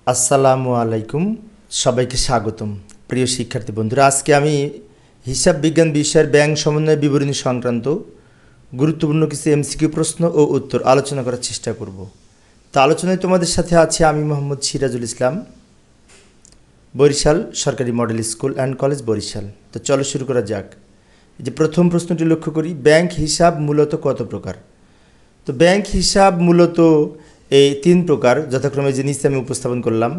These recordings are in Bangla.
আসসালামু আলাইকুম, সবাইকে স্বাগতম। প্রিয় শিক্ষার্থী বন্ধুরা, আজকে আমি হিসাব বিজ্ঞান বিষয়ের ব্যাংক সমন্বয় বিবরণী সংক্রান্ত গুরুত্বপূর্ণ কিছু এমসিকিউ প্রশ্ন ও উত্তর আলোচনা করার চেষ্টা করব। তো আলোচনায় তোমাদের সাথে আছি আমি মোহাম্মদ সিরাজুল ইসলাম, বরিশাল সরকারি model school and college Barishal. তো চলো শুরু করা যাক। এই যে প্রথম প্রশ্নটি লক্ষ্য করি, ব্যাংক হিসাব মূলত কত প্রকার? তো ব্যাংক হিসাব মূলত এই তিন প্রকার, যথাক্রমে যে নিচে আমি উপস্থাপন করলাম: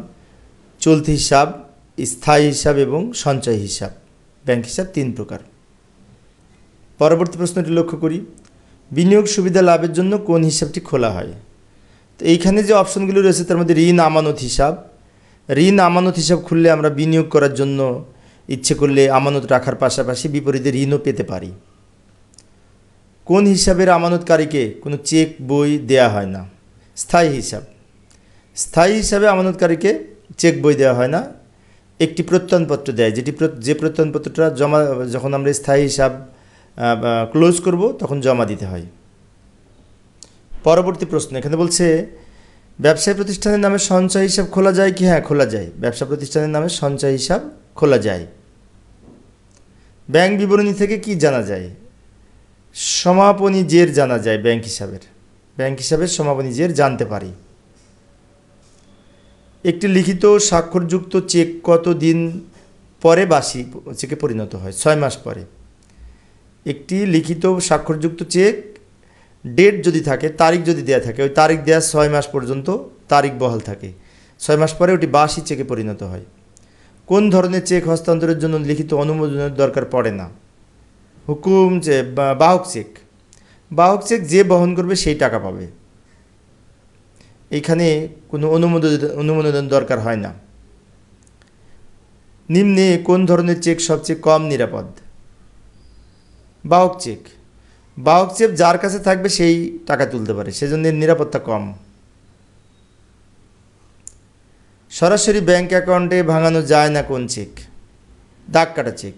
চলতি হিসাব, স্থায়ী হিসাব এবং সঞ্চয় হিসাব। ব্যাংক হিসাব তিন প্রকার। পরবর্তী প্রশ্নটি লক্ষ্য করি, বিনিয়োগ সুবিধা লাভের জন্য কোন হিসাবটি খোলা হয়? তো এইখানে যে অপশনগুলো রয়েছে তার মধ্যে ঋণ আমানত হিসাব। ঋণ আমানত হিসাব খুললে আমরা বিনিয়োগ করার জন্য ইচ্ছে করলে আমানত রাখার পাশাপাশি বিপরীতে ঋণও পেতে পারি। কোন হিসাবের আমানতকারীকে কোনো চেক বই দেয়া হয় না? স্থায়ী হিসাব। স্থায়ী হিসাবে আমানতকারীকে চেক বই দেওয়া হয় না, একটি প্রত্যয়নপত্র দেয়, যে প্রত্যয়নপত্রটা যখন আমরা স্থায়ী হিসাব ক্লোজ করব তখন জমা দিতে হয়। পরবর্তী প্রশ্ন এখানে বলছে, ব্যবসায়ী প্রতিষ্ঠানের নামে সঞ্চয় হিসাব খোলা যায় কি? হ্যাঁ, খোলা যায়। ব্যবসা প্রতিষ্ঠানের নামে সঞ্চয় হিসাব খোলা যায়। ব্যাংক বিবরণী থেকে কি জানা যায়? সমাপনী জের জানা যায় ব্যাংক হিসাবের সমাপনী জের জানতে পারি। একটি লিখিত স্বাক্ষরযুক্ত চেক কত দিন পরে বাসি চেকে পরিণত হয়? 6 মাস পরে। একটি লিখিত স্বাক্ষরযুক্ত চেক ডেট যদি থাকে, তারিখ যদি দেওয়া থাকে, ওই তারিখ দেওয়া 6 মাস পর্যন্ত তারিখ বহাল থাকে। 6 মাস পরে ওটি বাসি চেকে পরিণত হয়। কোন ধরনের চেক হস্তান্তরের জন্য লিখিত অনুমোদনের দরকার পড়ে না? হুকুম চেক, বাহক চেক। বাহক চেক যে বহন করবে সেই টাকা পাবে, এইখানে কোনো অনুমোদন দরকার হয় না। নিম্নে কোন ধরনের চেক সবচেয়ে কম নিরাপদ? বাহক চেক। বাহক চেক যার কাছে থাকবে সেই টাকা তুলতে পারে, সেজন্য নিরাপত্তা কম। সরাসরি ব্যাংক অ্যাকাউন্টে ভাঙানো যায় না কোন চেক? দাগ কাটা চেক।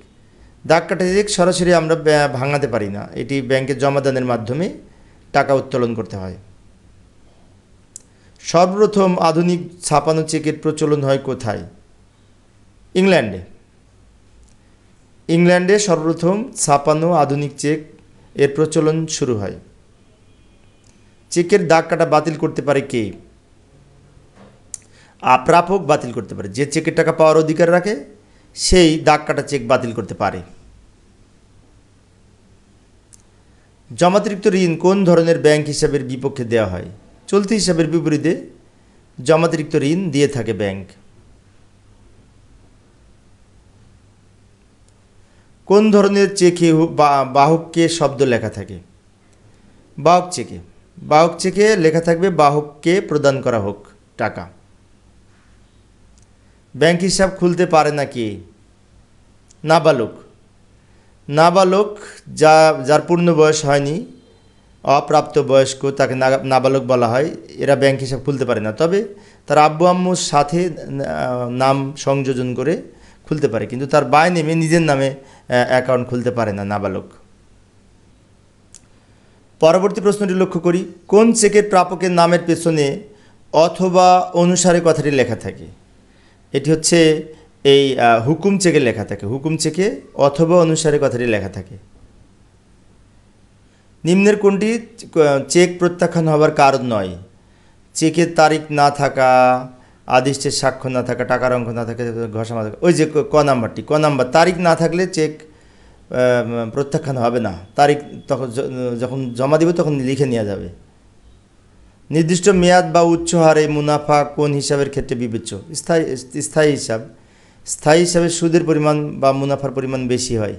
দাগ কাটা চেক সরাসরি আমরা ভাঙাতে পারি না, এটি ব্যাংকে জমাদানের মাধ্যমে টাকা উত্তোলন করতে হয়। সর্বপ্রথম আধুনিক ছাপানো চেকের প্রচলন হয় কোথায়? ইংল্যান্ডে সর্বপ্রথম ছাপানো আধুনিক চেক এর প্রচলন শুরু হয়। চেকের দাগ কাটা বাতিল করতে পারে কে? প্রাপক বাতিল করতে পারে। যে চেকের টাকা পাওয়ার অধিকার রাখে সেই দাগ কাটা চেক বাতিল করতে পারে। জমাতিরিক্ত ঋণ কোন ধরনের ব্যাংক হিসাবের বিপক্ষে দেওয়া হয়? চলতি হিসাবের বিপরীতে জমাতিরিক্ত ঋণ দিয়ে থাকে ব্যাংক। কোন ধরনের চেকে বাহককে শব্দ লেখা থাকে? বাহক চেকে লেখা থাকবে বাহককে প্রদান করা হোক টাকা। ব্যাংক হিসাব খুলতে পারে না কি? নাবালক যার পূর্ণ বয়স হয়নি, অপ্রাপ্ত বয়স্ক, তাকে নাবালক বলা হয়। এরা ব্যাংক হিসাব খুলতে পারে না, তবে তার আব্বু আম্মুর সাথে নাম সংযোজন করে খুলতে পারে, কিন্তু তার বাই নেমে নিজের নামে অ্যাকাউন্ট খুলতে পারে না নাবালক। পরবর্তী প্রশ্নটি লক্ষ্য করি, কোন চেকের প্রাপকের নামের পেছনে অথবা অনুসারে কথাটি লেখা থাকে? এটি হচ্ছে এই হুকুম চেকে লেখা থাকে। হুকুম চেকে অথবা অনুসারে কথাটি লেখা থাকে। নিম্নের কোনটি চেক প্রত্যাখ্যান হবার কারণ নয়? চেকের তারিখ না থাকা, আদিষ্টের স্বাক্ষর না থাকা, টাকার অঙ্ক না থাকা, ঘষা না থাকা। ওই যে ক নাম্বার, তারিখ না থাকলে চেক প্রত্যাখ্যান হবে না। তারিখ তখন যখন জমা দিব তখন লিখে নেওয়া যাবে। নির্দিষ্ট মেয়াদ বা উচ্চ হারে মুনাফা কোন হিসাবের ক্ষেত্রে বিবেচ্য? স্থায়ী হিসাব। স্থায়ী হিসাবে সুদের পরিমাণ বা মুনাফার পরিমাণ বেশি হয়।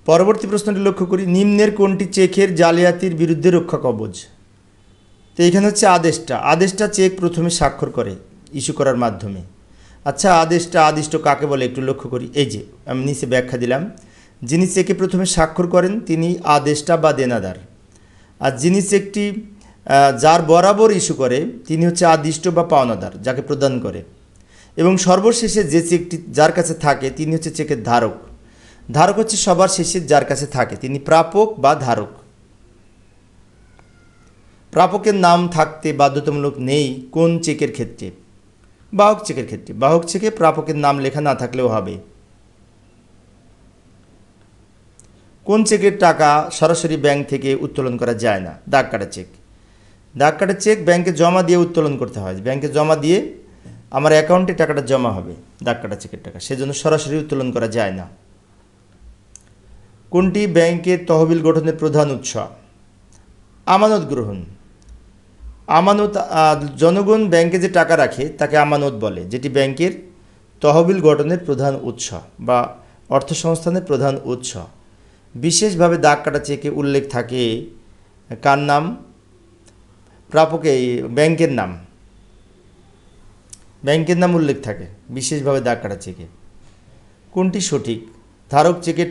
পরবর্তী প্রশ্নটি লক্ষ্য করি, নিম্নের কোনটি চেকের জালিয়াতির বিরুদ্ধে রক্ষা কবচ? তো এখানে হচ্ছে আদেশটা চেক প্রথমে স্বাক্ষর করে ইস্যু করার মাধ্যমে। আচ্ছা, আদিষ্ট কাকে বলে একটু লক্ষ্য করি। এই যে আমি নিচে ব্যাখ্যা দিলাম, যিনি চেকে প্রথমে স্বাক্ষর করেন তিনি আদেষ্টা বা দেনাদার, আর যিনি চেকটি যার বরাবর ইস্যু করে তিনি হচ্ছে আদিষ্ট বা পাওনাদার, যাকে প্রদান করে। এবং সর্বশেষে যে চেকটি যার কাছে থাকে তিনি হচ্ছে চেকের ধারক। ধারক হচ্ছে সবার শেষে যার কাছে থাকে, তিনি প্রাপক বা ধারক। প্রাপকের নাম থাকতে বাধ্যতামূলক নেই কোন চেকের ক্ষেত্রে? বাহক চেকের ক্ষেত্রে। বাহক চেকে প্রাপকের নাম লেখা না থাকলেও হবে। কোন চেকের টাকা সরাসরি ব্যাংক থেকে উত্তোলন করা যায় না? দাগ কাটা চেক। দাগ কাটা চেক ব্যাংকে জমা দিয়ে উত্তোলন করতে হয়। ব্যাংকে জমা দিয়ে আমার অ্যাকাউন্টে টাকাটা জমা হবে, দাগ কাটা চেকের টাকা, সেজন্য সরাসরি উত্তোলন করা যায় না। কোনটি ব্যাংকের তহবিল গঠনের প্রধান উৎস? আমানত গ্রহণ। আমানত, জনগণ ব্যাংকে যে টাকা রাখে তাকে আমানত বলে, যেটি ব্যাংকের তহবিল গঠনের প্রধান উৎস বা অর্থসংস্থানের প্রধান উৎস। বিশেষভাবে দাগ কাটা চেকে উল্লেখ থাকে কার নাম? প্রাপকে ব্যাংকের নাম, ব্যাংকের নাম উল্লেখ থাকে বিশেষভাবে দাগ কাটা চেকে। কোনটি সঠিক? ধারক চেকের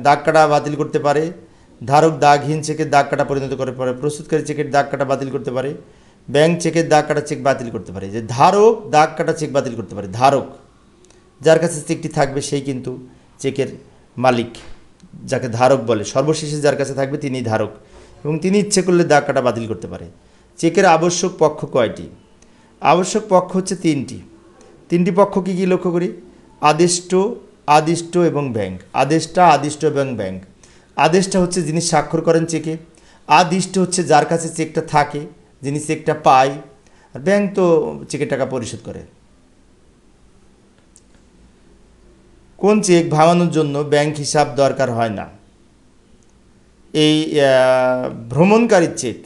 দাগ কাটা বাতিল করতে পারে, ধারক দাগহীন চেকের দাগ কাটা পরিণত করতে পারে, প্রস্তুতকারী চেকের দাগ কাটা বাতিল করতে পারে, ব্যাংক চেকের দাগ কাটা চেক বাতিল করতে পারে। যে ধারক দাগ কাটা চেক বাতিল করতে পারে, ধারক যার কাছে চেকটি থাকবে সেই কিন্তু চেকের মালিক, যাকে ধারক বলে। সর্বশেষে যার কাছে থাকবে তিনি ধারক এবং তিনি ইচ্ছে করলে দাগ কাটা বাতিল করতে পারে। চেকের আবশ্যক পক্ষ কয়টি? আবশ্যক পক্ষ হচ্ছে তিনটি পক্ষ কী কী লক্ষ্য করি? আদেষ্ট, আদিষ্ট এবং ব্যাংক। আদেষ্টা, আদিষ্ট এবং ব্যাংক। আদেষ্টা হচ্ছে যিনি স্বাক্ষর করেন চেকে, আদিষ্ট হচ্ছে যার কাছে চেকটা থাকে, যিনি চেকটা পায়, আর ব্যাংক তো চেকের টাকা পরিশোধ করে। কোন চেক ভাঙানোর জন্য ব্যাংক হিসাব দরকার হয় না? এই ভ্রমণকারী চেক।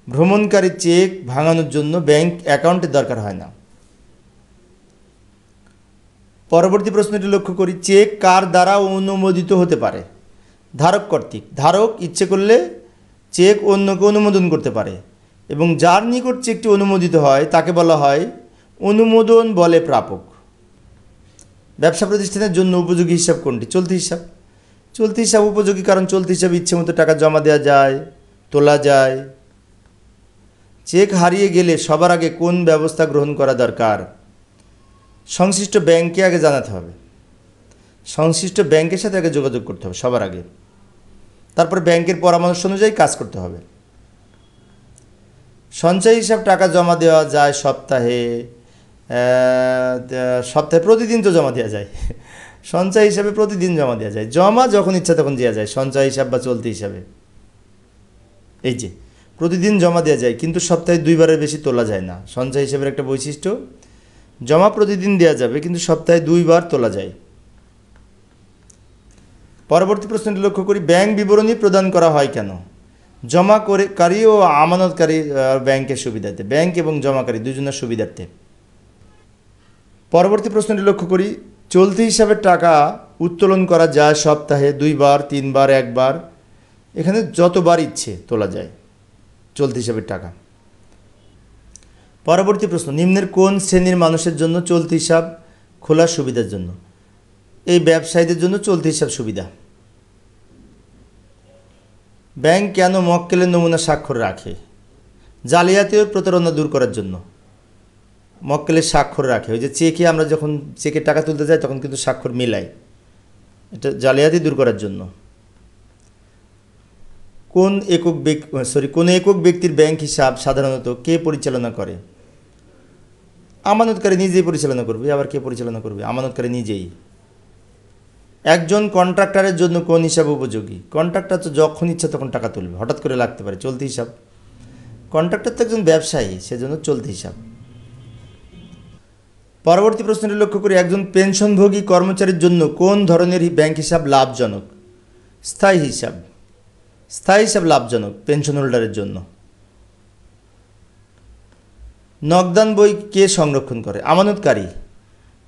ভ্রমণকারী চেক ভাঙানোর জন্য ব্যাংক অ্যাকাউন্টের দরকার হয় না। পরবর্তী প্রশ্নটি লক্ষ্য করি, চেক কার দ্বারা অনুমোদিত হতে পারে? ধারক কর্তৃক। ধারক ইচ্ছে করলে চেক অন্যকে অনুমোদন করতে পারে এবং যার নিকট চেকটি অনুমোদিত হয় তাকে বলা হয় অনুমোদন বলে প্রাপক। ব্যবসা প্রতিষ্ঠানের জন্য উপযোগী হিসাব কোনটি? চলতি হিসাব। চলতি হিসাব উপযোগী, কারণ চলতি হিসাবে ইচ্ছে মতো টাকা জমা দেওয়া যায়, তোলা যায়। চেক হারিয়ে গেলে সবার আগে কোন ব্যবস্থা গ্রহণ করা দরকার? সংশ্লিষ্ট ব্যাংকে আগে জানাতে হবে, সংশ্লিষ্ট ব্যাংকের সাথে আগে যোগাযোগ করতে হবে সবার আগে, তারপরে ব্যাংকের পরামর্শ অনুযায়ী কাজ করতে হবে। সঞ্চয় হিসাব টাকা জমা দেওয়া যায় সপ্তাহে, প্রতিদিন তো জমা দেওয়া যায়। সঞ্চয় হিসাবে প্রতিদিন জমা দেওয়া যায়, জমা যখন ইচ্ছা তখন দেওয়া যায় সঞ্চয় হিসাব বা চলতি হিসাবে। এই যে প্রতিদিন জমা দেওয়া যায়, কিন্তু সপ্তাহে 2 বারের বেশি তোলা যায় না। সঞ্চয় হিসাবের একটা বৈশিষ্ট্য, জমা প্রতিদিন দেওয়া যাবে কিন্তু সপ্তাহে 2 বার তোলা যায়। পরবর্তী প্রশ্নটি লক্ষ্য করি, ব্যাংক বিবরণী প্রদান করা হয় কেন? জমাকারী ও আমানতকারী ব্যাংকের সুবিধার্থে, ব্যাংক এবং জমাকারী দুজনের সুবিধার্থে। পরবর্তী প্রশ্নটি লক্ষ্য করি, চলতি হিসাবের টাকা উত্তোলন করা যায় সপ্তাহে 2 বার, 3 বার, 1 বার, এখানে যতবার ইচ্ছে তোলা যায় চলতি হিসাবের টাকা। পরবর্তী প্রশ্ন, নিম্নের কোন শ্রেণীর মানুষের জন্য চলতি হিসাব খোলার সুবিধার জন্য? এই ব্যবসায়ীদের জন্য চলতি হিসাব সুবিধা। ব্যাংক কেন মক্কেলের নমুনা স্বাক্ষর রাখে? জালিয়াতি ও প্রতারণা দূর করার জন্য মক্কেলের স্বাক্ষর রাখে। ওই যে চেকে আমরা যখন চেকের টাকা তুলতে যাই তখন কিন্তু স্বাক্ষর মিলাই, এটা জালিয়াতি দূর করার জন্য। কোন একক ব্যক্তির ব্যাংক হিসাব সাধারণত কে পরিচালনা করে? আমানতকারী নিজেই পরিচালনা করবে। আবার কে পরিচালনা করবে? আমানতকারী নিজেই। একজন কন্ট্রাক্টরের জন্য কোন হিসাব উপযোগী? কন্ট্রাক্টর তো যখন ইচ্ছা তখন টাকা তুলবে, হঠাৎ করে লাগতে পারে, চলতি হিসাব। কন্ট্রাক্টর তো একজন ব্যবসায়ী, সেজন্য চলতি হিসাব। পরবর্তী প্রশ্নটি লক্ষ্য করি, একজন পেনশনভোগী কর্মচারীর জন্য কোন ধরনের ব্যাংক হিসাব লাভজনক? স্থায়ী হিসাব। স্থায়ী হিসাব লাভজনক পেনশন হোল্ডারের জন্য। নগদান বই কে সংরক্ষণ করে? আমানতকারী।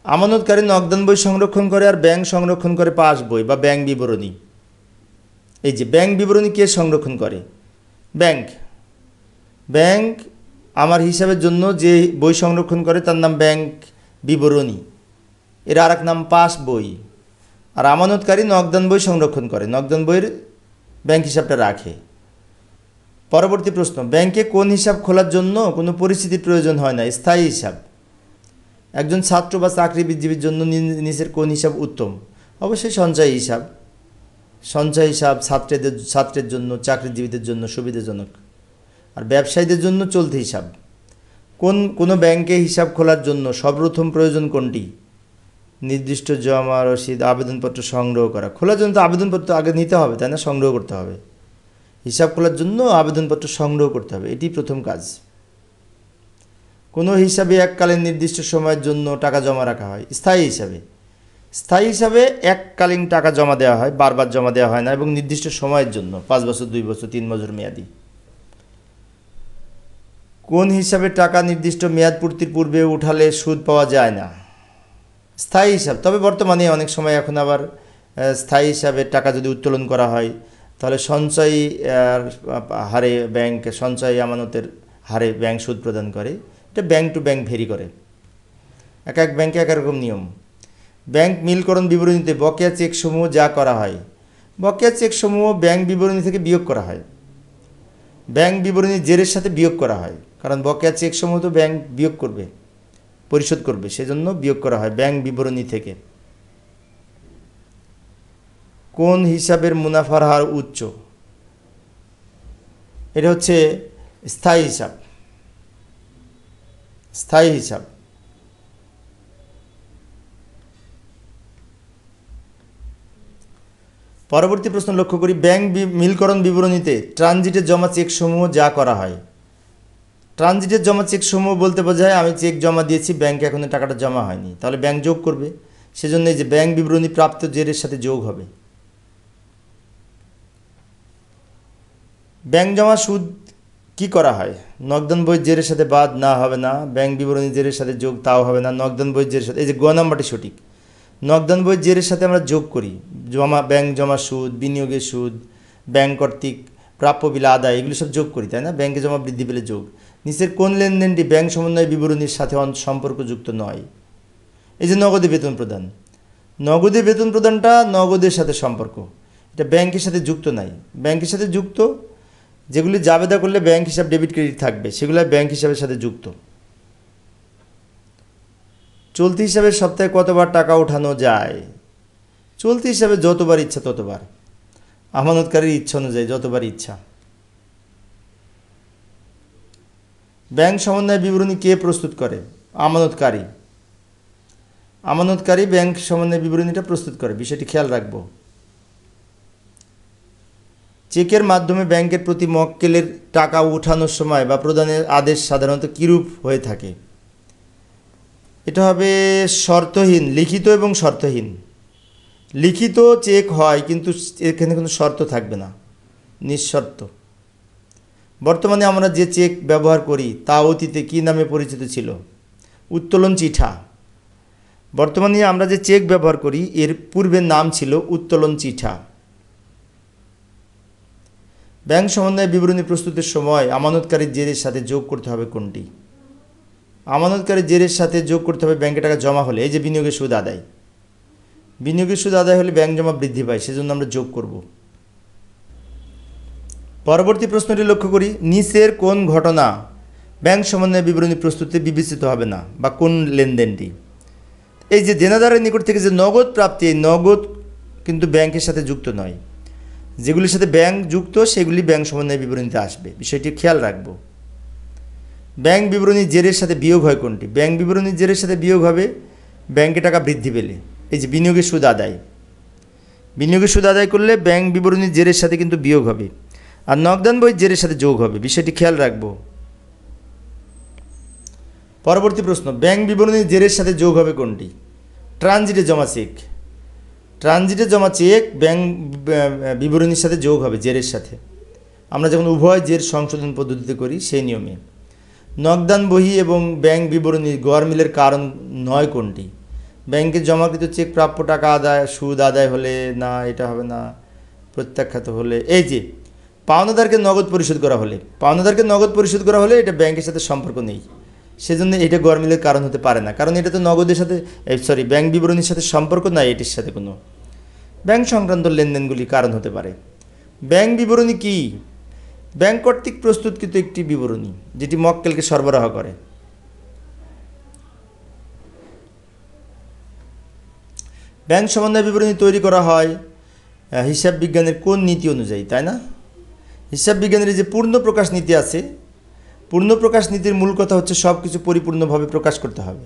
আমানতকারী নগদান বই সংরক্ষণ করে, আর ব্যাংক সংরক্ষণ করে পাস বই বা ব্যাংক বিবরণী। এই যে ব্যাংক বিবরণী কে সংরক্ষণ করে? ব্যাংক। ব্যাংক আমার হিসাবের জন্য যে বই সংরক্ষণ করে তার নাম ব্যাংক বিবরণী, এর আর এক নাম পাস বই। আর আমানতকারী নগদান বই সংরক্ষণ করে, নগদান বইয়ের ব্যাংক হিসাবটা রাখে। পরবর্তী প্রশ্ন, ব্যাংকে কোন হিসাব খোলার জন্য কোনো পরিস্থিতির প্রয়োজন হয় না? স্থায়ী হিসাব। একজন ছাত্র বা চাকরিজীবীর জন্য নিচের কোন হিসাব উত্তম? অবশ্যই সঞ্চয় হিসাব। সঞ্চয় হিসাব ছাত্রের জন্য, চাকরিজীবীদের জন্য সুবিধাজনক। আর ব্যবসায়ীদের জন্য চলতি হিসাব। কোনো ব্যাংকে হিসাব খোলার জন্য সর্বপ্রথম প্রয়োজন কোনটি? নির্দিষ্ট জমা রসিদ আবেদনপত্র সংগ্রহ করা। খোলার জন্য তো আবেদনপত্র আগে নিতে হবে, তাই না? সংগ্রহ করতে হবে। হিসাব খোলার জন্য আবেদনপত্র সংগ্রহ করতে হবে, এটি প্রথম কাজ। কোনো হিসাবে এককালীন নির্দিষ্ট সময়ের জন্য টাকা জমা রাখা হয়। স্থায়ী হিসাবে এককালীন টাকা জমা দেওয়া হয়, বারবার জমা দেওয়া হয় না, এবং নির্দিষ্ট সময়ের জন্য 5 বছর, 2 বছর, 3 বছর মেয়াদি। কোন হিসাবে টাকা নির্দিষ্ট মেয়াদ পূর্তির পূর্বে উঠালে সুদ পাওয়া যায় না? স্থায়ী হিসাব। তবে বর্তমানে অনেক সময় এখন আবার স্থায়ী হিসাবে টাকা যদি উত্তোলন করা হয় তাহলে সঞ্চয়ী হারে ব্যাংক, সঞ্চয়ী আমানতের হারে ব্যাংক সুদ প্রদান করে। এটা ব্যাংক টু ব্যাংক ভেরি করে, এক এক ব্যাংকে এক রকম নিয়ম। ব্যাংক মিলকরণ বিবরণীতে বকেয়া চেকসমূহ যা করা হয়, বকেয়া চেকসমূহ ব্যাংক বিবরণী থেকে বিয়োগ করা হয়। ব্যাংক বিবরণী জেরের সাথে বিয়োগ করা হয়, কারণ বকেয়া চেকসমূহ তো ব্যাংক বিয়োগ করবে, পরিশোধ করবে, সেজন্য বিয়োগ করা হয় ব্যাংক বিবরণী থেকে। কোন হিসাবের মুনাফার হার উচ্চ? এটা হচ্ছে স্থায়ী হিসাব। স্থায়ী হিসাব। পরবর্তী প্রশ্ন লক্ষ্য করি। ব্যাংক মিলকরণ বিবরণীতে ট্রানজিটে জমা চেকসমূহ যা করা হয়। ট্রানজিটের জমা চেকসমূহ বলতে বোঝায় আমি চেক জমা দিয়েছি, ব্যাংকে এখনো টাকাটা জমা হয়নি, তাহলে ব্যাংক যোগ করবে। সেজন্য এই যে ব্যাংক বিবরণী প্রাপ্ত জেরের সাথে যোগ হবে। ব্যাংক জমা সুদ কি করা হয়? নগদান বই জেরের সাথে বাদ না, হবে না। ব্যাংক বিবরণী জেরের সাথে যোগ, তাও হবে না। নগদান বই জেরের সাথে, এই যে গ নাম্বারটি সঠিক। নগদান বই জেরের সাথে আমরা যোগ করি ব্যাংক জমা সুদ, বিনিয়োগের সুদ, ব্যাংক কর্তৃক প্রাপ্য বিল আদায়, এগুলো সব যোগ করি, তাই না? ব্যাংকে জমা বৃদ্ধি পেলে যোগ। নিচের কোন লেনদেনটি ব্যাংক সমন্বয় বিবরণীর সাথে সম্পর্কযুক্ত নয়? এই যে নগদে বেতন প্রদান। নগদে বেতন প্রদানটা নগদের সাথে সম্পর্ক, এটা ব্যাংকের সাথে যুক্ত নাই। ব্যাংকের সাথে যুক্ত যেগুলি জাবেদা করলে ব্যাংক হিসাব ডেবিট ক্রেডিট থাকবে, সেগুলো ব্যাংক হিসাবের সাথে যুক্ত। চলতি হিসাবে সপ্তাহে কতবার টাকা ওঠানো যায়? চলতি হিসাবে যতবার ইচ্ছা ততবার, আমানতকারীর ইচ্ছা অনুযায়ী যতবার ইচ্ছা। ব্যাংক সমন্বয় বিবরণী কে প্রস্তুত করে? আমানতকারী। আমানতকারী ব্যাংক সমন্বয় বিবরণীটা প্রস্তুত করে, বিষয়টি খেয়াল রাখবো। চেকের মাধ্যমে ব্যাংকের প্রতি মক্কেলের টাকা ওঠানোর সময় বা প্রদানের আদেশ সাধারণত কিরূপ হয়ে থাকে? এটা হবে শর্তহীন, লিখিত এবং শর্তহীন। লিখিত চেক হয় কিন্তু এখানে কোনো শর্ত থাকবে না, নিঃশর্ত। বর্তমানে আমরা যে চেক ব্যবহার করি তা অতীতে কী নামে পরিচিত ছিল? উত্তোলন চিঠা। বর্তমানে আমরা যে চেক ব্যবহার করি এর পূর্বের নাম ছিল উত্তোলন চিঠা। ব্যাংক সমন্বয় বিবরণী প্রস্তুতের সময় আমানতকারীর জেরের সাথে যোগ করতে হবে কোনটি? আমানতকারীর জেরের সাথে যোগ করতে হবে ব্যাংকে টাকা জমা হলে, এই যে বিনিয়োগের সুদ আদায়। বিনিয়োগের সুদ আদায় হলে ব্যাংক জমা বৃদ্ধি পায়, সেজন্য আমরা যোগ করব। পরবর্তী প্রশ্নটি লক্ষ্য করি। নিচের কোন ঘটনা ব্যাংক সমন্বয় বিবরণী প্রস্তুতে বিবেচিত হবে না, বা কোন লেনদেনটি? এই যে দেনাদারের নিকট থেকে যে নগদ প্রাপ্তি, এই নগদ কিন্তু ব্যাংকের সাথে যুক্ত নয়। যেগুলির সাথে ব্যাংক যুক্ত সেগুলি ব্যাংক সমন্বয় বিবরণীতে আসবে, বিষয়টি খেয়াল রাখব। ব্যাংক বিবরণী জেরের সাথে বিয়োগ হয় কোনটি? ব্যাংক বিবরণীর জেরের সাথে বিয়োগ হবে ব্যাংকে টাকা বৃদ্ধি পেলে, এই যে বিনিয়োগের সুদ আদায়। বিনিয়োগের সুদ আদায় করলে ব্যাংক বিবরণীর জেরের সাথে কিন্তু বিয়োগ হবে, আর নগদান বই জেরের সাথে যোগ হবে, বিষয়টি খেয়াল রাখব। পরবর্তী প্রশ্ন, ব্যাংক বিবরণীর জেরের সাথে যোগ হবে কোনটি? ট্রানজিটে জমা চেক। ট্রানজিটে জমা চেক ব্যাংক বিবরণীর সাথে যোগ হবে, জেরের সাথে। আমরা যখন উভয় জের সংশোধন পদ্ধতিতে করি সেই নিয়মে। নগদান বহি এবং ব্যাংক বিবরণীর গড়মিলের কারণ নয় কোনটি? ব্যাংকে জমাকৃত চেক প্রাপ্য টাকা আদায়, সুদ আদায় হলে না, এটা হবে না। প্রত্যাখ্যাত হলে, এই যে পাওনাদারকে নগদ পরিশোধ করা হলে, পাওনাদারকে নগদ পরিশোধ করা হলে এটা ব্যাংকের সাথে সম্পর্ক নেই, সেজন্য এটা গড়মিলের কারণ হতে পারে না, কারণ এটা তো নগদের সাথে ব্যাংক বিবরণীর সাথে সম্পর্ক নাই, এটির সাথে কোনো। ব্যাংক সংক্রান্ত লেনদেনগুলি কারণ হতে পারে। ব্যাংক বিবরণী কি? ব্যাংক কর্তৃক প্রস্তুতকৃত একটি বিবরণী যেটি মক্কেলকে সরবরাহ করে। ব্যাংক সমন্বয় বিবরণী তৈরি করা হয় হিসাব বিজ্ঞানের কোন নীতি অনুযায়ী, তাই না? হিসাব বিজ্ঞানের যে পূর্ণ প্রকাশ নীতি আছে পূর্ণপ্রকাশ নীতির মূল কথা হচ্ছে সব কিছু পরিপূর্ণভাবে প্রকাশ করতে হবে।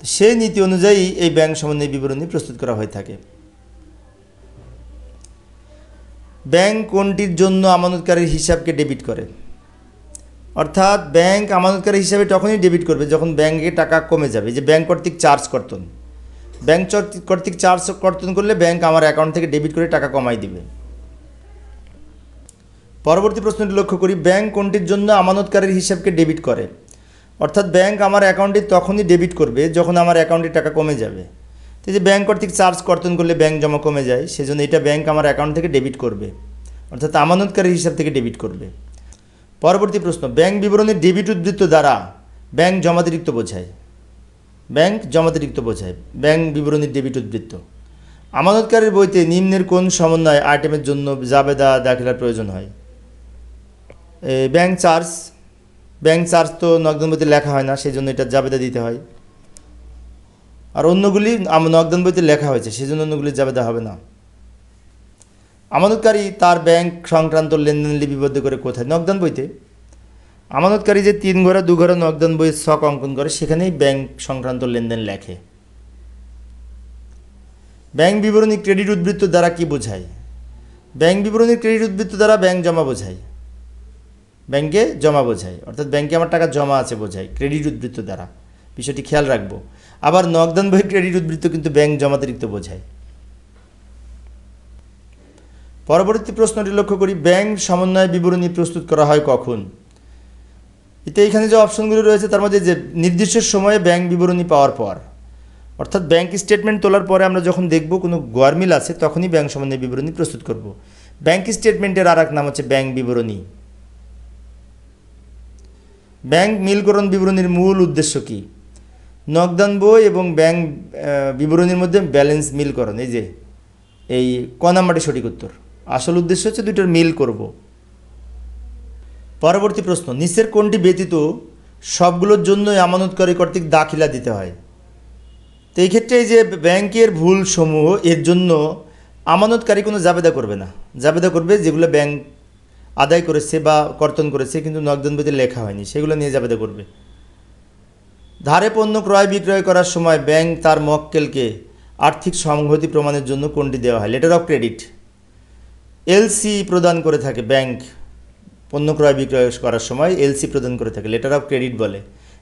সেই নীতি অনুযায়ী এই ব্যাংক সমন্বয় বিবরণী প্রস্তুত করা হয়ে থাকে। ব্যাংক কোনটির জন্য আমানতকারীর হিসাবকে ডেবিট করে? অর্থাৎ ব্যাংক আমানতকারী হিসাবে তখনই ডেবিট করবে যখন ব্যাংকে টাকা কমে যাবে। যে ব্যাংক কর্তৃক চার্জ কর্তন, ব্যাংক কর্তৃক চার্জ কর্তন করলে ব্যাংক আমার অ্যাকাউন্ট থেকে ডেবিট করে টাকা কমাই দিবে। পরবর্তী প্রশ্নটি লক্ষ্য করি, ব্যাংক কোনটির জন্য আমানতকারীর হিসাবকে ডেবিট করে? অর্থাৎ ব্যাংক আমার অ্যাকাউন্টে তখনই ডেবিট করবে যখন আমার অ্যাকাউন্টে টাকা কমে যাবে। তো যে ব্যাংক কর্তৃক চার্জ কর্তন করলে ব্যাংক জমা কমে যায়, সেজন্য এটা ব্যাংক আমার অ্যাকাউন্ট থেকে ডেবিট করবে, অর্থাৎ আমানতকারীর হিসাব থেকে ডেবিট করবে। পরবর্তী প্রশ্ন, ব্যাংক বিবরণীর ডেবিট উদ্ধৃত দ্বারা ব্যাংক জমাতিরিক্ত বোঝায়। ব্যাংক জমাতিরিক্ত বোঝায় ব্যাংক বিবরণীর ডেবিট উদ্ধৃত। আমানতকারীর বইতে নিম্নের কোন সমন্বয় আইটেমের জন্য জাবেদা দাখিলার প্রয়োজন হয়? Bank charge. ব্যাংক চার্জ তো নগদান বইতে লেখা হয় না, সেই জন্য এটা জাবেদা দিতে হয়। আর অন্যগুলি নগদান বইতে লেখা হয়েছে, সেই জন্য অন্যগুলি জাবেদা হবে না। আমানতকারী তার ব্যাংক সংক্রান্ত লেনদেন লিপিবদ্ধ করে কোথায়? নগদান বইতে। আমানতকারী যে 3 ঘরে 2 ঘরে নগদান বইয়ের ছক অঙ্কন করে সেখানেই ব্যাংক সংক্রান্ত লেনদেন লেখে। ব্যাংক বিবরণী ক্রেডিট উদ্বৃত্ত দ্বারা কি বোঝায়? ব্যাংক বিবরণীর ক্রেডিট উদ্বৃত্ত দ্বারা ব্যাংক জমা বোঝায়। ব্যাংকে জমা বোঝায়, অর্থাৎ ব্যাংকে আমার টাকা জমা আছে বোঝায় ক্রেডিট উদ্বৃত্ত দ্বারা। বিষয়টি খেয়াল রাখবো। আবার নগদান বইয়ের ক্রেডিট উদ্বৃত্ত কিন্তু ব্যাংক জমাতিরিক্ত বোঝায়। পরবর্তী প্রশ্নটি লক্ষ্য করি, ব্যাংক সমন্বয় বিবরণী প্রস্তুত করা হয় কখন? এখানে যে অপশনগুলো রয়েছে তার মধ্যে যে নির্দিষ্ট সময়ে ব্যাংক বিবরণী পাওয়ার পর, অর্থাৎ ব্যাংক স্টেটমেন্ট তোলার পরে আমরা যখন দেখব কোনো গরমিল আছে তখনই ব্যাংক সমন্বয় বিবরণী প্রস্তুত করব। ব্যাংক স্টেটমেন্টের আর এক নাম হচ্ছে ব্যাংক বিবরণী। ব্যাংক মিলকরণ বিবরণীর মূল উদ্দেশ্য কি? নগদান বই এবং ব্যাংক বিবরণীর মধ্যে ব্যালেন্স মিলকরণ। এই ক নাম্বারটি সঠিক উত্তর। আসল উদ্দেশ্য হচ্ছে দুটোর মিল করব। পরবর্তী প্রশ্ন, নিচের কোনটি ব্যতীত সবগুলোর জন্য আমানতকারী কর্তৃক দাখিলা দিতে হয়? তো এই ক্ষেত্রে এই যে ব্যাংকের ভুল সমূহ, এর জন্য আমানতকারী কোনো জাবেদা করবে না। জাবেদা করবে যেগুলো ব্যাংক আদায় করেছে বা কর্তন করেছে কিন্তু নগদান বইতে লেখা হয়নি, সেগুলো নিয়ে জাবেদা করবে। ধারে পণ্য ক্রয় বিক্রয় করার সময় ব্যাংক তার মক্কেলকে আর্থিক সংহতি প্রমাণের জন্য কোনটি দেওয়া হয়? Letter of credit. এলসি প্রদান করে থাকে ব্যাংক, পণ্য ক্রয় বিক্রয় করার সময় এলসি প্রদান করে থাকে, লেটার অফ ক্রেডিট বলে।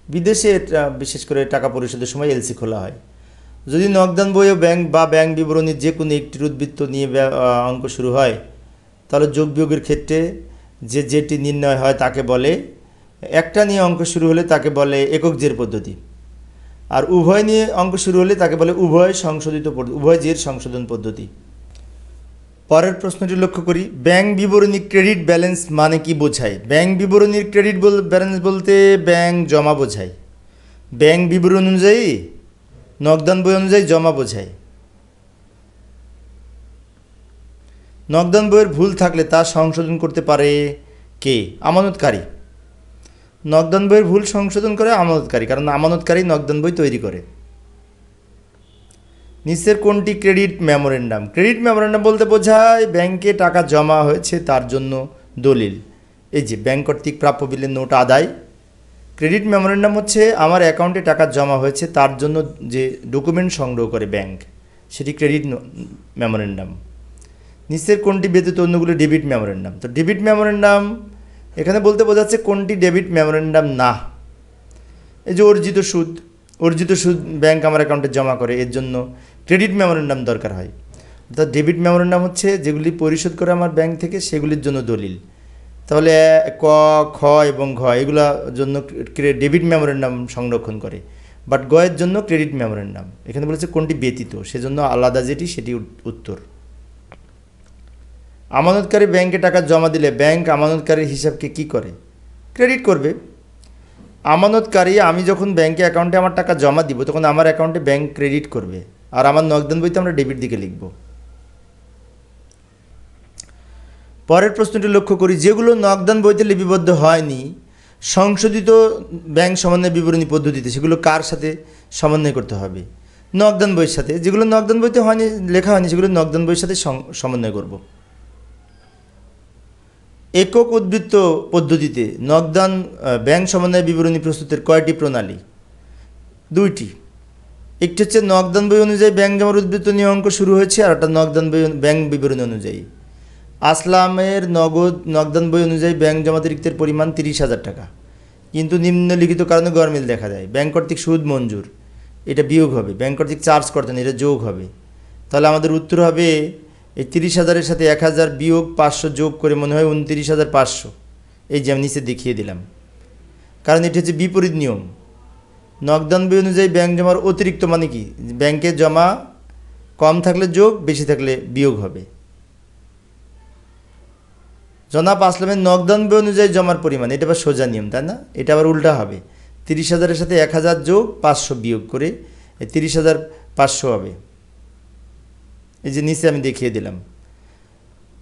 বিদেশে বিশেষ করে টাকা পরিশোধের সময় এলসি খোলা হয়। যদি নগদান বইও ব্যাংক বা ব্যাংক বিবরণীর যে কোনো একটির উদ্বৃত্ত নিয়ে অঙ্ক শুরু হয়, তাহলে যোগ বিয়োগের ক্ষেত্রে যেটি নির্ণয় হয় তাকে বলে, একটা নিয়ে অঙ্ক শুরু হলে তাকে বলে একক জের পদ্ধতি, আর উভয় নিয়ে অঙ্ক শুরু হলে তাকে বলে উভয় জের সংশোধন পদ্ধতি। পরের প্রশ্নটি লক্ষ্য করি, ব্যাংক বিবরণী ক্রেডিট ব্যালেন্স মানে কি বোঝায়? ব্যাংক বিবরণীর ক্রেডিট ব্যালেন্স বলতে ব্যাংক জমা বোঝায়। ব্যাংক বিবরণ অনুযায়ী নগদান বই অনুযায়ী জমা বোঝায়। নগদান বইয়ের ভুল থাকলে তা সংশোধন করতে পারে কে? আমানতকারী। নগদান বইয়ের ভুল সংশোধন করে আমানতকারী, কারণ আমানতকারী নগদান বই তৈরি করে। নিচের কোনটি ক্রেডিট মেমোরেন্ডাম? ক্রেডিট মেমোরেন্ডাম বলতে বোঝায় ব্যাংকে টাকা জমা হয়েছে তার জন্য দলিল। এই যে ব্যাংক কর্তৃক প্রাপ্য বিলের নোট আদায়। ক্রেডিট মেমোরেন্ডাম হচ্ছে আমার অ্যাকাউন্টে টাকা জমা হয়েছে তার জন্য যে ডকুমেন্ট সংগ্রহ করে ব্যাংক, সেটি ক্রেডিট মেমোরেন্ডাম। নিচের কোনটি ব্যতীত অন্যগুলো ডেবিট মেমোরেন্ডাম? তো ডেবিট মেমোরেন্ডাম এখানে বলতে বোঝাচ্ছে কোনটি ডেবিট মেমোরেন্ডাম না। এই যে অর্জিত সুদ ব্যাংক আমার অ্যাকাউন্টে জমা করে, এর জন্য ক্রেডিট মেমোরেন্ডাম দরকার হয়। অর্থাৎ ডেবিট মেমোরেন্ডাম হচ্ছে যেগুলি পরিশোধ করে আমার ব্যাংক থেকে, সেগুলির জন্য দলিল। তাহলে ক, খ এবং ঘ এগুলোর জন্য ডেবিট মেমোরেন্ডাম সংরক্ষণ করে, বাট গ এর জন্য ক্রেডিট মেমোরেন্ডাম। এখানে বলেছে কোনটি ব্যতীত, সেজন্য আলাদা যেটি সেটি উত্তর। আমানতকারী ব্যাংকে টাকা জমা দিলে ব্যাংক আমানতকারীর হিসাবকে কি করে? ক্রেডিট করবে। আমানতকারী, আমি যখন ব্যাংকে অ্যাকাউন্টে আমার টাকা জমা দিব তখন আমার অ্যাকাউন্টে ব্যাংক ক্রেডিট করবে, আর আমার নগদান বইতে আমরা ডেবিট দিকে লিখব। পরের প্রশ্নটি লক্ষ্য করি, যেগুলো নগদান বইতে লিপিবদ্ধ হয়নি সংশোধিত ব্যাংক সমন্বয় বিবরণী পদ্ধতিতে, সেগুলো কার সাথে সমন্বয় করতে হবে? নগদান বইয়ের সাথে। যেগুলো নগদান বইতে হয়নি, লেখা হয়নি, সেগুলো নগদান বইয়ের সাথে সমন্বয় করব। একক উদ্বৃত্ত পদ্ধতিতে নগদান ব্যাংক সমন্বয় বিবরণী প্রস্তুতের কয়টি প্রণালী? দুইটি। একটি হচ্ছে নগদান বই অনুযায়ী ব্যাংক জমার উদ্বৃত্ত নিয়ে অঙ্ক শুরু হয়েছে, আর একটা নগদান বই ব্যাংক বিবরণী অনুযায়ী। আসলামের নগদান বই অনুযায়ী ব্যাংক জমাতিরিক্তের পরিমাণ 30,000 টাকা, কিন্তু নিম্নলিখিত কারণে গরমিল দেখা যায়। ব্যাংক কর্তৃক সুদ মঞ্জুর, এটা বিয়োগ হবে। ব্যাংক কর্তৃক চার্জ করতেন, এটা যোগ হবে। তাহলে আমাদের উত্তর হবে এই 30,000-এর সাথে 1,000 বিয়োগ 500 যোগ করে মনে হয় 29,500। এই যে আমি নিচে দেখিয়ে দিলাম, কারণ এটি হচ্ছে বিপরীত নিয়ম। নগদান বই অনুযায়ী ব্যাংক জমার অতিরিক্ত মানে কি, ব্যাংকে জমা কম থাকলে যোগ, বেশি থাকলে বিয়োগ হবে। জনাব আসলামের নগদান বই অনুযায়ী জমার পরিমাণ, এটা আবার সোজা নিয়ম, তাই না? এটা আবার উল্টা হবে। 30,000-এর সাথে 1,000 যোগ 500 বিয়োগ করে 30,500 হবে। এই যে নিচে আমি দেখিয়ে দিলাম।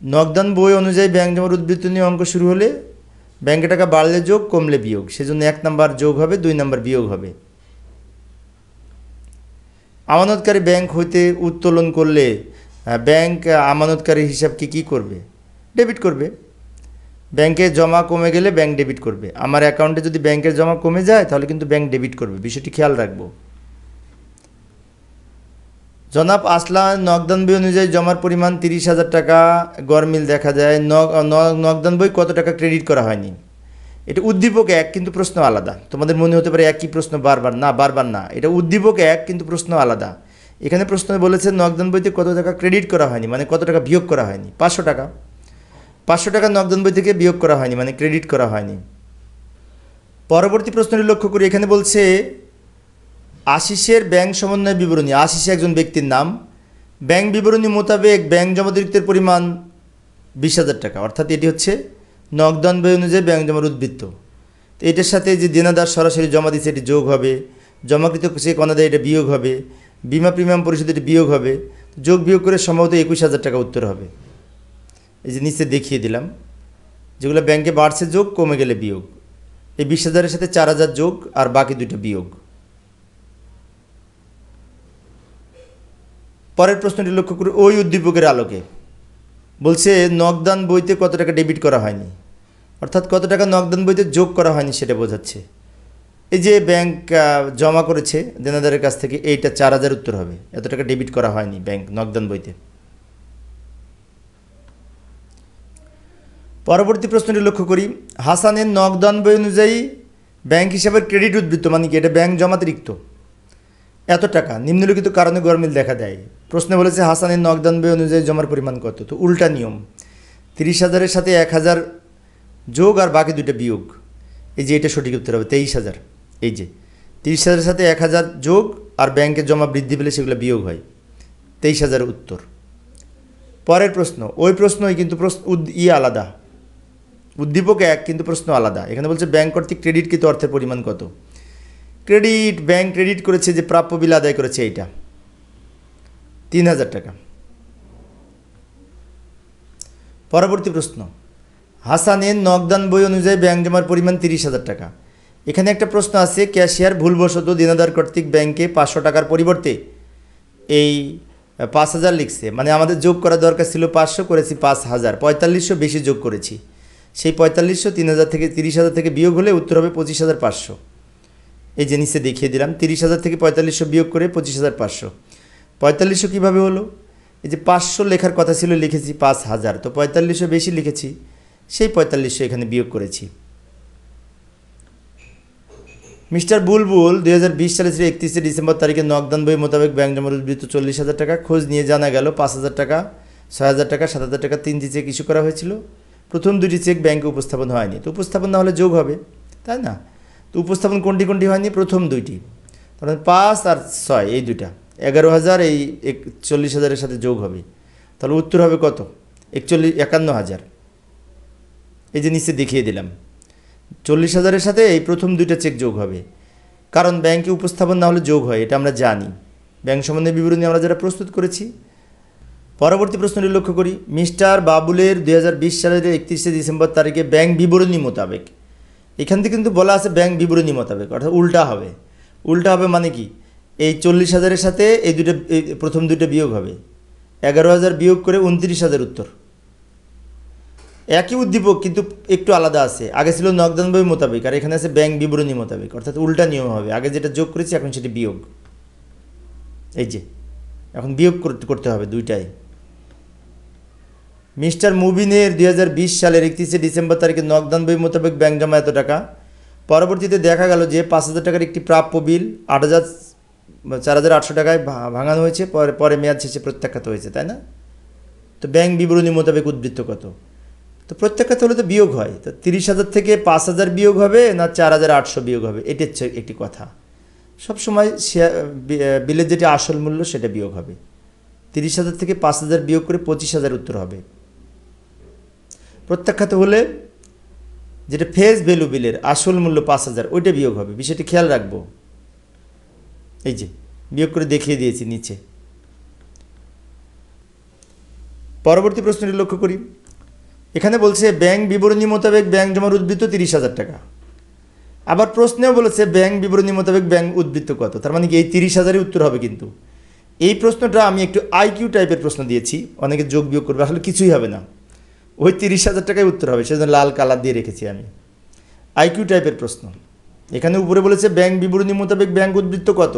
নগদান বই অনুযায়ী ব্যাংক জমার উদ্বৃত্ত নিয়ে অঙ্ক শুরু হলে ব্যাংকে টাকা বাড়লে যোগ, কমলে বিয়োগ, সেজন্য 1 নাম্বার যোগ হবে, 2 নাম্বার বিয়োগ হবে। আমানতকারী ব্যাংক হইতে উত্তোলন করলে ব্যাংক আমানতকারী হিসাবকে কী করবে? ডেবিট করবে। ব্যাংকে জমা কমে গেলে ব্যাংক ডেবিট করবে। আমার অ্যাকাউন্টে যদি ব্যাংকের জমা কমে যায় তাহলে কিন্তু ব্যাংক ডেবিট করবে, বিষয়টি খেয়াল রাখবো। জনাব আসলাম নগদান বই অনুযায়ী জমার পরিমাণ 30,000 টাকা, গরমিল দেখা যায়। নগদান বই কত টাকা ক্রেডিট করা হয়নি? এটা উদ্দীপক এক, কিন্তু প্রশ্ন আলাদা। তোমাদের মনে হতে পারে একই প্রশ্ন বারবার, না বারবার না, এটা উদ্দীপক এক কিন্তু প্রশ্ন আলাদা। এখানে প্রশ্ন বলেছে নগদান বইতে কত টাকা ক্রেডিট করা হয়নি, মানে কত টাকা বিয়োগ করা হয়নি। 500 টাকা। 500 টাকা নগদান বই থেকে বিয়োগ করা হয়নি, মানে ক্রেডিট করা হয়নি। পরবর্তী প্রশ্নটি লক্ষ্য করি, এখানে বলছে আশিসের ব্যাংক সমন্বয় বিবরণী। আশিস একজন ব্যক্তির নাম। ব্যাংক বিবরণী মোতাবেক ব্যাংক জমাতিরিক্তের পরিমাণ 20,000 টাকা, অর্থাৎ এটি হচ্ছে নগদান বই অনুযায়ী ব্যাংক জমার উদ্বৃত্ত। তো এটার সাথে যে দেনাদার সরাসরি জমা দিচ্ছে এটি যোগ হবে, জমাকৃত চেক অনাদায় এটা বিয়োগ হবে, বিমা প্রিমিয়াম পরিশোধ এটি বিয়োগ হবে। যোগ বিয়োগ করে সম্ভবত 21,000 টাকা উত্তর হবে। এই যে নিচে দেখিয়ে দিলাম, যেগুলো ব্যাংকে বাড়ছে যোগ, কমে গেলে বিয়োগ। এই 20,000-এর সাথে 4,000 যোগ আর বাকি দুটো বিয়োগ। পরের প্রশ্নটি লক্ষ্য করে ওই উদ্দীপকের আলোকে বলছে নগদান বইতে কত টাকা ডেবিট করা হয়নি, অর্থাৎ কত টাকা নগদান বইতে যোগ করা হয়নি সেটা বোঝাচ্ছে। এই যে ব্যাংক জমা করেছে দেনাদারের কাছ থেকে, এইটা 4,000 উত্তর হবে। এত টাকা ডেবিট করা হয়নি ব্যাংক নগদান বইতে। পরবর্তী প্রশ্নটি লক্ষ্য করি, হাসানের নগদান বই অনুযায়ী ব্যাংক হিসাবের ক্রেডিট উদ্বৃত্ত মানে কি, এটা ব্যাংক জমাতিরিক্ত এত টাকা, নিম্নলিখিত কারণে গরমিল দেখা দেয়। প্রশ্নে বলেছে হাসানের নগদান বই অনুযায়ী জমার পরিমাণ কত, তো উল্টা নিয়ম। 30,000-এর সাথে 1,000 যোগ আর বাকি দুটো বিয়োগ। এই যে এটা সঠিক উত্তর হবে 23,000। এই যে 30,000-এর সাথে 1,000 যোগ আর ব্যাংকে জমা বৃদ্ধি পেলে সেগুলো বিয়োগ হয়, 23,000 উত্তর। পরের প্রশ্ন ওই প্রশ্নই, কিন্তু আলাদা, উদ্দীপক এক কিন্তু প্রশ্ন আলাদা। এখানে বলছে ব্যাংক কর্তৃক ক্রেডিটকৃত অর্থের পরিমাণ কত। ক্রেডিট, ব্যাংক ক্রেডিট করেছে, যে প্রাপ্য বিল আদায় করেছে, এইটা 3,000 টাকা। পরবর্তী প্রশ্ন, হাসানের নগদান বই অনুযায়ী ব্যাংক জমার পরিমাণ 30,000 টাকা। এখানে একটা প্রশ্ন আছে, ক্যাশিয়ার ভুলবশত দেনাদার কর্তৃক ব্যাংকে 500 টাকার পরিবর্তে এই 5,000 লিখছে, মানে আমাদের যোগ করা দরকার ছিল 500, করেছি 5,000, 4500 বেশি যোগ করেছি। সেই 4500 30,000 থেকে বিয়োগ হলে উত্তর হবে 25,500। এই যে নিচে দেখিয়ে দিলাম, 30,000 থেকে 4500 বিয়োগ করে 25,500। 4500 কীভাবে হলো, এই যে 500 লেখার কথা ছিল, লিখেছি 5,000, তো 4500 বেশি লিখেছি, সেই 4500 এখানে বিয়োগ করেছি। মিস্টার বুলবুল 2020 সালের 31শে ডিসেম্বর তারিখে নগদান বই মোতাবেক ব্যাংক জমার উদ্বৃত্ত 40,000 টাকা। খোঁজ নিয়ে জানা গেল 5,000 টাকা, 6,000 টাকা, 7,000 টাকা 3টি চেক ইস্যু করা হয়েছিল। প্রথম 2টি চেক ব্যাংকে উপস্থাপন হয়নি, তো উপস্থাপন না হলে যোগ হবে, তাই না? তো উপস্থাপন কোনটি কোনটি হয়নি, প্রথম 2টি, কারণ 5 আর 6 এই দুইটা 11,000, এই 40,000-এর সাথে যোগ হবে, তাহলে উত্তর হবে কত, 51,000। এই যে নিচে দেখিয়ে দিলাম, 40,000-এর সাথে এই প্রথম 2টা চেক যোগ হবে, কারণ ব্যাংকে উপস্থাপন না হলে যোগ হয়, এটা আমরা জানি। ব্যাংক সম্বন্ধে বিবরণী আমরা যারা প্রস্তুত করেছি। পরবর্তী প্রশ্নটি লক্ষ্য করি, মিস্টার বাবুলের 2020 সালের 31শে ডিসেম্বর তারিখে ব্যাংক বিবরণী মোতাবেক, এখান থেকে কিন্তু বলা আছে ব্যাংক বিবরণী মোতাবেক, অর্থাৎ উল্টা হবে। উল্টা হবে মানে কি, এই 40,000-এর সাথে এই প্রথম 2টা বিয়োগ হবে, 11,000 বিয়োগ করে 29,000 উত্তর। একই উদ্দীপক কিন্তু একটু আলাদা আছে। আগে ছিল নগদান বই মোতাবেক, আর এখানে আছে ব্যাংক বিবরণী মোতাবেক, অর্থাৎ উল্টা নিয়ম হবে। আগে যেটা যোগ করেছি এখন সেটা বিয়োগ। এই যে এখন বিয়োগ করতে হবে দুইটাই। মিস্টার মুবিনের 2020 সালের 31শে ডিসেম্বর তারিখে নগদান বই মোতাবেক ব্যাংক জমা এত টাকা। পরবর্তীতে দেখা গেল যে 5,000 টাকার একটি প্রাপ্য বিল 4,800 টাকায় ভাঙানো হয়েছে, পরে মেয়াদ শেষে প্রত্যাখ্যাত হয়েছে, তাই না? তো ব্যাংক বিবরণী মোতাবেক উদ্বৃত্ত কত? তো প্রত্যাখ্যাত হলে তো বিয়োগ হয়। তো 30,000 থেকে 5,000 বিয়োগ হবে না 4,800 বিয়োগ হবে, এটা হচ্ছে একটি কথা। সবসময় বিলের যেটি আসল মূল্য সেটা বিয়োগ হবে। 30,000 থেকে 5,000 বিয়োগ করে 25,000 উত্তর হবে। প্রত্যাখ্যাত হলে যেটা ফেস ভ্যালু বিলের আসল মূল্য 5,000, ওইটা বিয়োগ হবে। বিষয়টি খেয়াল রাখবো। এই যে বিয়োগ করে দেখিয়ে দিয়েছি নিচে। পরবর্তী প্রশ্নটি লক্ষ্য করি। এখানে বলছে ব্যাংক বিবরণী মোতাবেক ব্যাংক জমার উদ্বৃত্ত 30,000 টাকা। আবার প্রশ্নেও বলেছে ব্যাংক বিবরণী মোতাবেক ব্যাংক উদ্বৃত্ত কত। তার মানে কি এই 30,000-ই উত্তর হবে। কিন্তু এই প্রশ্নটা আমি একটু আইকিউ টাইপের প্রশ্ন দিয়েছি, অনেকে যোগ বিয়োগ করবে, আসলে কিছুই হবে না, ওই 30,000 টাকায় উত্তর হবে, সেজন্য লাল কালার দিয়ে রেখেছি আমি। আইকিউ টাইপের প্রশ্ন। এখানে উপরে বলেছে ব্যাংক বিবরণী মোতাবেক ব্যাংক উদ্বৃত্ত কত,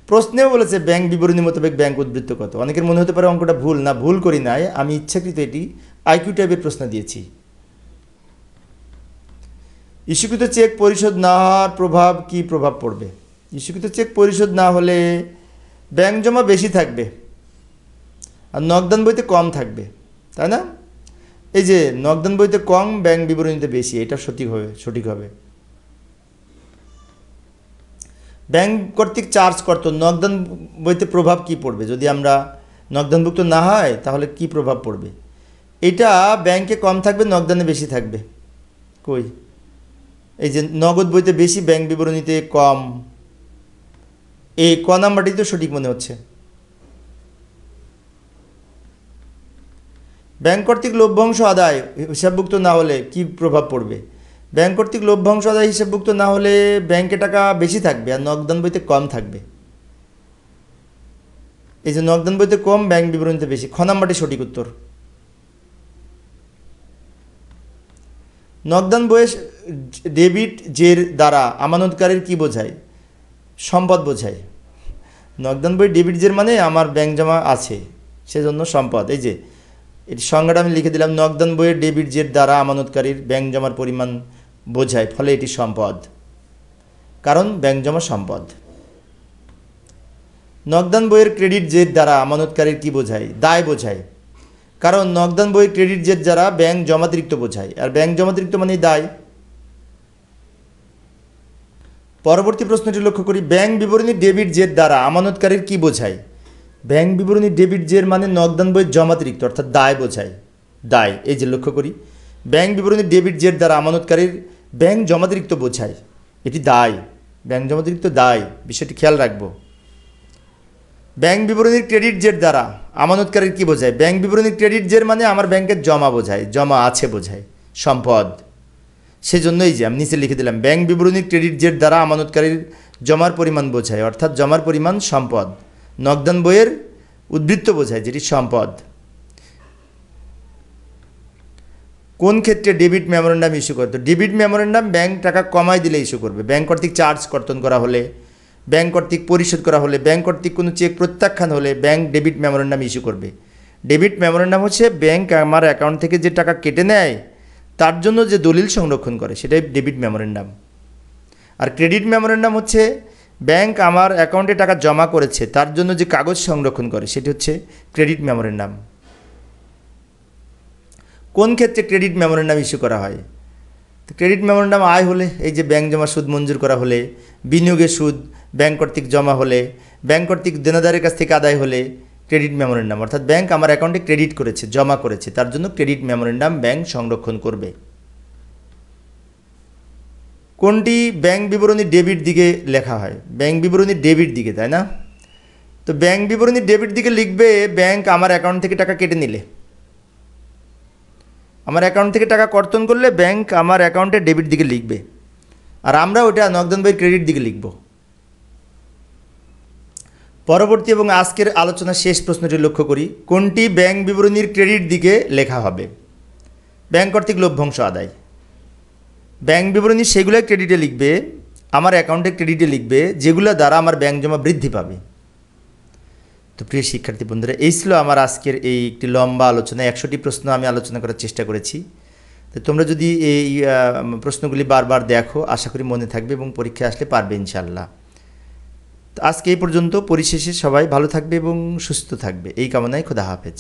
প্রশ্নেও বলেছে ব্যাংক বিবরণী মোতাবেক ব্যাংক উদ্বৃত্ত কত। অনেকের মনে হতে পারে অঙ্কটা ভুল। না, ভুল করি নাই, আমি ইচ্ছাকৃত এটি আইকিউ টাইপের প্রশ্ন দিয়েছি। ইস্যুকৃত চেক পরিশোধ না হওয়ার প্রভাব কি প্রভাব পড়বে? ইস্যুকৃত চেক পরিশোধ না হলে ব্যাংক জমা বেশি থাকবে আর নগদান বইতে কম থাকবে, তাই না? এই যে নগদান বইতে কম, ব্যাংক বিবরণীতে বেশি, এটা সঠিক হবে। ব্যাংক কর্তৃক চার্জ কত, নগদান বইতে প্রভাব কি পড়বে? যদি আমরা নগদানভুক্ত না হয় তাহলে কি প্রভাব পড়বে? এটা ব্যাংকে কম থাকবে, নগদানে বেশি থাকবে। কই, এই যে নগদ বইতে বেশি, ব্যাংক বিবরণীতে কম, এই ক নাম্বারটি তো সঠিক মনে হচ্ছে। ব্যাংক কর্তৃক লভ্যাংশ আদায় হিসাবভুক্ত না হলে কি প্রভাব পড়বে? ব্যাংক কর্তৃক লভ্যাংশ আদায় হিসাবভুক্ত না হলে ব্যাংকে টাকা বেশি থাকবে আর নগদান বইতে কম থাকবে। এই যে নগদান বইতে কম, ব্যাংক বিবরণীতে বেশি, খ নাম্বারটি সঠিক উত্তর। নগদান বইয়ে ডেবিট জের দ্বারা আমানতকারীর কি বোঝায়? সম্পদ বোঝায়। নগদান বই ডেবিট জের মানে আমার ব্যাংক জমা আছে, সেজন্য সম্পদ। এই যে এটি সংজ্ঞাটা আমি লিখে দিলাম, নগদান বইয়ের ডেবিট জের দ্বারা আমানতকারীর ব্যাংক জমার পরিমাণ বোঝায়, ফলে এটি সম্পদ, কারণ ব্যাংক জমা সম্পদ। নগদান বইয়ের ক্রেডিট জের দ্বারা আমানতকারীর কি বোঝায়? দায় বোঝায়, কারণ নগদান বইয়ের ক্রেডিট জের দ্বারা ব্যাংক জমাতিরিক্ত বোঝায়, আর ব্যাংক জমাতিরিক্ত মানে দায়। পরবর্তী প্রশ্নটি লক্ষ্য করি। ব্যাংক বিবরণী ডেবিট জের দ্বারা আমানতকারীর কি বোঝায়? ব্যাংক বিবরণী ডেবিট জের মানে নগদান বইয়ের জমাতিরিক্ত অর্থাৎ দায় বোঝায়, দায়। এই যে লক্ষ্য করি, ব্যাংক বিবরণী ডেবিট জের দ্বারা আমানতকারীর ব্যাংক জমাতিরিক্ত বোঝায়, এটি দায়, ব্যাংক জমাতিরিক্ত দায়, বিষয়টি খেয়াল রাখবো। ব্যাংক বিবরণীর ক্রেডিট জের দ্বারা আমানতকারীর কি বোঝায়? ব্যাংক বিবরণীর ক্রেডিট জের মানে আমার ব্যাংকের জমা বোঝায়, জমা আছে বোঝায়, সম্পদ। সেজন্যই যে আমি নিচে লিখে দিলাম, ব্যাংক বিবরণীর ক্রেডিট জের দ্বারা আমানতকারীর জমার পরিমাণ বোঝায়, অর্থাৎ জমার পরিমাণ সম্পদ। নগদান বইয়ের উদ্বৃত্ত বোঝায়, যেটি সম্পদ। কোন ক্ষেত্রে ডেবিট মেমোরেন্ডাম ইস্যু করতো? ডেবিট মেমোরেন্ডাম ব্যাংক টাকা কমায় দিলে ইস্যু করবে। ব্যাংক কর্তৃক চার্জ কর্তন করা হলে, ব্যাংক কর্তৃক পরিশোধ করা হলে, ব্যাংক কর্তৃক কোনো চেক প্রত্যাখ্যান হলে ব্যাংক ডেবিট মেমোরেন্ডাম ইস্যু করবে। ডেবিট মেমোরেন্ডাম হচ্ছে ব্যাংক আমার অ্যাকাউন্ট থেকে যে টাকা কেটে নেয় তার জন্য যে দলিল সংরক্ষণ করে, সেটাই ডেবিট মেমোরেন্ডাম। আর ক্রেডিট মেমোরেন্ডাম হচ্ছে ব্যাংক আমার অ্যাকাউন্টে টাকা জমা করেছে তার জন্য যে কাগজ সংরক্ষণ করে, সেটি হচ্ছে ক্রেডিট মেমোরেন্ডাম। কোন ক্ষেত্রে ক্রেডিট মেমোরেন্ডাম ইস্যু করা হয়? ক্রেডিট মেমোরেন্ডাম আয় হলে, এই যে ব্যাংক জমা সুদ মঞ্জুর করা হলে, বিনিয়োগের সুদ ব্যাংক কর্তৃক জমা হলে, ব্যাংক কর্তৃক দেনাদারের কাছ থেকে আদায় হলে ক্রেডিট মেমোরেন্ডাম, অর্থাৎ ব্যাংক আমার অ্যাকাউন্টে ক্রেডিট করেছে, জমা করেছে, তার জন্য ক্রেডিট মেমোরেন্ডাম ব্যাংক সংরক্ষণ করবে। কোনটি ব্যাংক বিবরণী ডেবিট দিকে লেখা হয়? ব্যাংক বিবরণী ডেবিট দিকে, তাই না? তো ব্যাংক বিবরণী ডেবিট দিকে লিখবে ব্যাংক আমার অ্যাকাউন্ট থেকে টাকা কেটে নিলে, আমার অ্যাকাউন্ট থেকে টাকা কর্তন করলে ব্যাংক আমার অ্যাকাউন্টে ডেবিট দিকে লিখবে, আর আমরা ওটা নগদান বইয়ের ক্রেডিট দিকে লিখব। পরবর্তী এবং আজকের আলোচনার শেষ প্রশ্নটি লক্ষ্য করি। কোনটি ব্যাংক বিবরণীর ক্রেডিট দিকে লেখা হবে? ব্যাংক কর্তৃক লভ্যাংশ আদায়। ব্যাংক বিবরণী সেগুলো ক্রেডিটে লিখবে, আমার অ্যাকাউন্টে ক্রেডিটে লিখবে যেগুলো দ্বারা আমার ব্যাংক জমা বৃদ্ধি পাবে। তো প্রিয় শিক্ষার্থী বন্ধুরা, এই ছিল আমার আজকের এই একটি লম্বা আলোচনা। 100টি প্রশ্ন আমি আলোচনা করার চেষ্টা করেছি। তো তোমরা যদি এই প্রশ্নগুলি বারবার দেখো, আশা করি মনে থাকবে এবং পরীক্ষায় আসলে পারবে ইনশাআল্লাহ। তো আজকে এই পর্যন্ত। পরিশেষে সবাই ভালো থাকবে এবং সুস্থ থাকবে এই কামনায় খোদা হাফেজ।